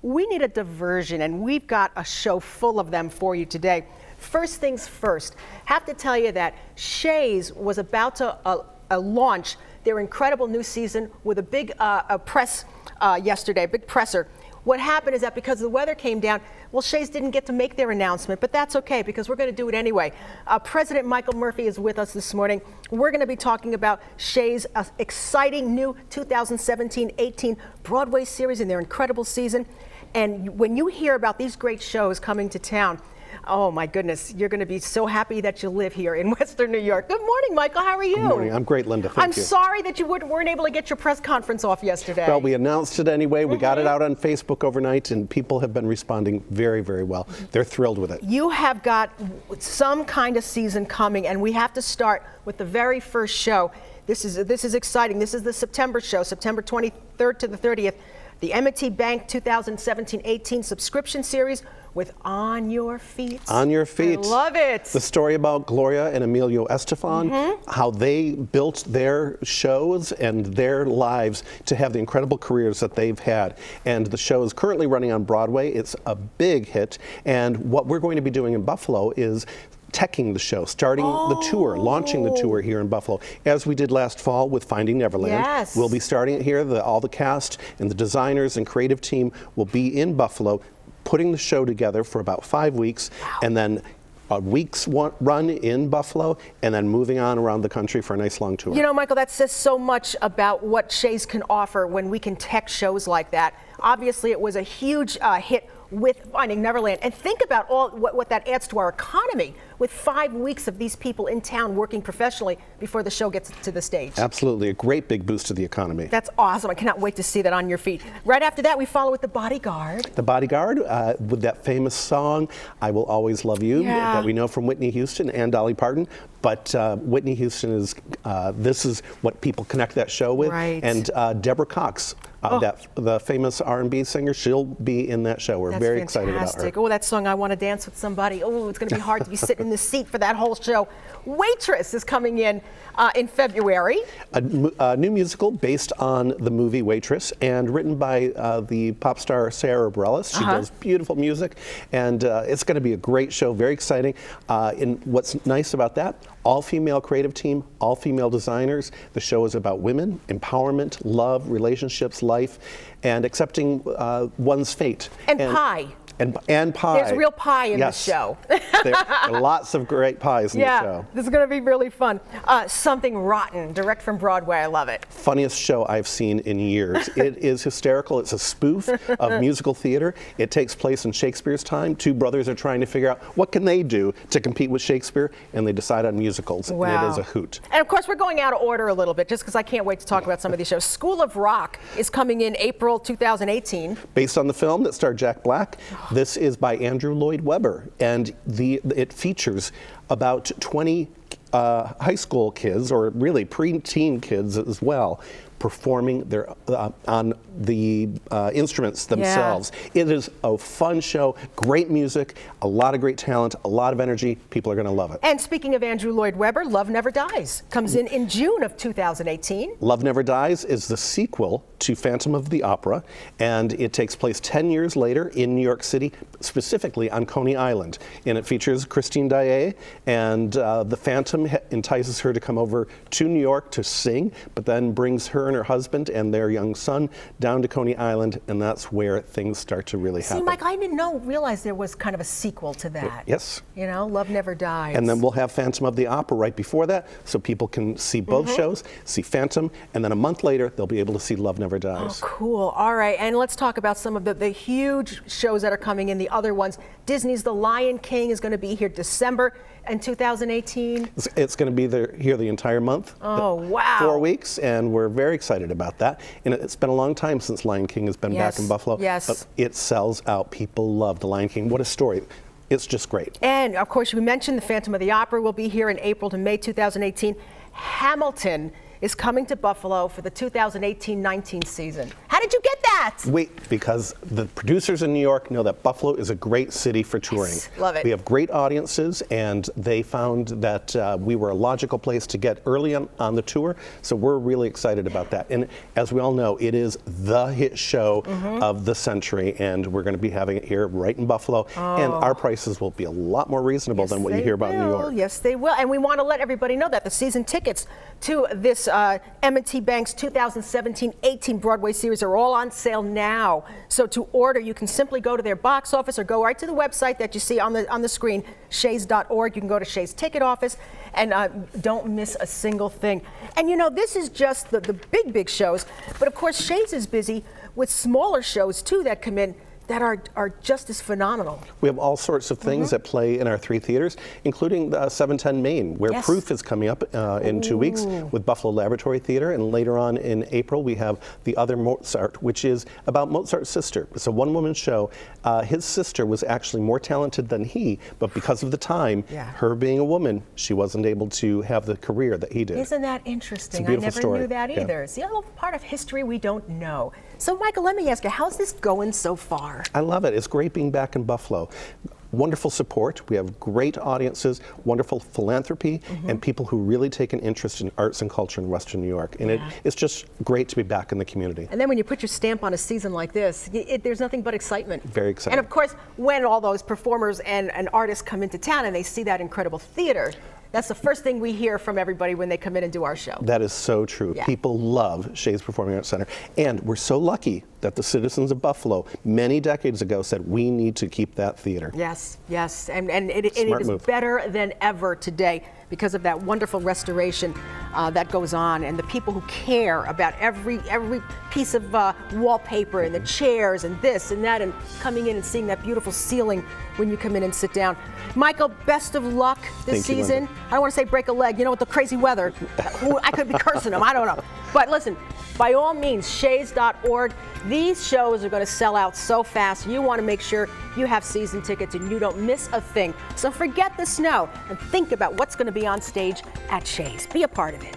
We need a diversion, and we've got a show full of them for you today. First things first, have to tell you that Shea's was about to launch their incredible new season with a big press yesterday, a big presser. What happened is that because the weather came down, well, Shea's didn't get to make their announcement, but that's okay because we're going to do it anyway. President Michael Murphy is with us this morning. We're going to be talking about Shea's exciting new 2017-18 Broadway series and their incredible season. And when you hear about these great shows coming to town, oh my goodness, you're going to be so happy that you live here in Western New York. Good morning, Michael. How are you? Good morning. I'm great, Linda. Thank you. I'm sorry that you weren't able to get your press conference off yesterday. Well, we announced it anyway. We got it out on Facebook overnight, and people have been responding very, very well. They're thrilled with it. You have got some kind of season coming, and we have to start with the very first show. This is exciting. This is the September show, September 23rd to the 30th. The M&T Bank 2017-18 subscription series with On Your Feet. On Your Feet. I love it. The story about Gloria and Emilio Estefan, how they built their shows and their lives to have the incredible careers that they've had. And the show is currently running on Broadway. It's a big hit. And what we're going to be doing in Buffalo is teching the show, starting the tour, launching the tour here in Buffalo, as we did last fall with Finding Neverland. Yes. We'll be starting it here. All the cast and the designers and creative team will be in Buffalo, putting the show together for about 5 weeks, and then a week's run in Buffalo, and then moving on around the country for a nice long tour. You know, Michael, that says so much about what Shea's can offer when we can tech shows like that. Obviously, it was a huge hit with Finding Neverland. And think about what that adds to our economy with 5 weeks of these people in town working professionally before the show gets to the stage. Absolutely, a great big boost to the economy. That's awesome. I cannot wait to see that On Your Feet. Right after that, we follow with The Bodyguard. The Bodyguard, with that famous song, I Will Always Love You, that we know from Whitney Houston and Dolly Parton. But Whitney Houston is, this is what people connect that show with. Right. And Deborah Cox, the famous R&B singer, she'll be in that show. We're very excited about her. Oh, that song, I Want to Dance with Somebody. Oh, it's going to be hard to be sitting in the seat for that whole show. Waitress is coming in February. A new musical based on the movie Waitress and written by the pop star Sarah Bareilles. She does beautiful music, and it's going to be a great show, very exciting. And what's nice about that, all-female creative team, all-female designers. The show is about women, empowerment, love, relationships, life, and accepting one's fate. And pie. And pie. There's real pie in the show. There are lots of great pies in the show. This is going to be really fun. Something Rotten, direct from Broadway. I love it. Funniest show I've seen in years. It is hysterical. It's a spoof of musical theater. It takes place in Shakespeare's time. Two brothers are trying to figure out what can they do to compete with Shakespeare, and they decide on musicals. Wow. And it is a hoot. And of course, we're going out of order a little bit just because I can't wait to talk about some of these shows. School of Rock is coming in April 2018. Based on the film that starred Jack Black. This is by Andrew Lloyd Webber, and it features about 20 high school kids, or really pre-teen kids as well, performing on the instruments themselves. It is a fun show, great music, a lot of great talent, a lot of energy. People are going to love it. And speaking of Andrew Lloyd Webber, Love Never Dies comes in June of 2018. Love Never Dies is the sequel to Phantom of the Opera, and it takes place 10 years later in New York City, specifically on Coney Island. And it features Christine Daae, and the Phantom entices her to come over to New York to sing, but then brings her and her husband and their young son down to Coney Island, and that's where things start to really happen. See, Mike, I didn't realize there was kind of a sequel to that. Yes. You know, Love Never Dies. And then we'll have Phantom of the Opera right before that, so people can see both shows, see Phantom, and then a month later, they'll be able to see Love Never Dies. Oh, cool. All right, and let's talk about some of the huge shows that are coming in, the other ones. Disney's The Lion King is going to be here December in 2018. It's going to be here the entire month. Oh, wow. 4 weeks, and we're very excited about that. And it's been a long time since Lion King has been back in Buffalo. Yes. But it sells out. People love The Lion King. What a story. It's just great. And, of course, we mentioned the Phantom of the Opera will be here in April to May 2018. Hamilton is coming to Buffalo for the 2018-19 season. How did you get that? Wait, because the producers in New York know that Buffalo is a great city for touring. Yes, love it. We have great audiences, and they found that we were a logical place to get early on the tour, so we're really excited about that. And as we all know, it is the hit show of the century, and we're going to be having it here right in Buffalo, and our prices will be a lot more reasonable than what you hear about in New York. Yes, they will. And we want to let everybody know that the season tickets to this M&T Bank's 2017-18 Broadway series are all on sale now. So to order, you can simply go to their box office or go right to the website that you see on the screen, shays.org. You can go to Shea's ticket office, and don't miss a single thing. And you know, this is just the big shows, but of course Shea's is busy with smaller shows too that come in that are just as phenomenal. We have all sorts of things that play in our 3 theaters, including the 710 Main, where Proof is coming up in 2 weeks with Buffalo Laboratory Theater, and later on in April we have The Other Mozart, which is about Mozart's sister. It's a one-woman show. His sister was actually more talented than he, but because of the time, her being a woman, she wasn't able to have the career that he did. Isn't that interesting? It's a beautiful story. I never knew that either. It's the other part of history we don't know. So Michael, let me ask you, how's this going so far? I love it. It's great being back in Buffalo. Wonderful support. We have great audiences, wonderful philanthropy, and people who really take an interest in arts and culture in Western New York. And it's just great to be back in the community. And then when you put your stamp on a season like this, there's nothing but excitement. Very exciting. And of course, when all those performers and artists come into town and they see that incredible theater, that's the first thing we hear from everybody when they come in and do our show. That is so true. People love Shea's Performing Arts Center. And we're so lucky that the citizens of Buffalo many decades ago said we need to keep that theater. Yes, yes. And it is better than ever today because of that wonderful restoration that goes on, and the people who care about every piece of wallpaper and the chairs and this and that, and coming in and seeing that beautiful ceiling when you come in and sit down. Michael, best of luck this season. I don't want to say break a leg, you know, with the crazy weather. I could be cursing them, I don't know. But listen, by all means, shays.org. These shows are going to sell out so fast. You want to make sure you have season tickets and you don't miss a thing. So forget the snow and think about what's going to be on stage at Shea's. Be a part of it.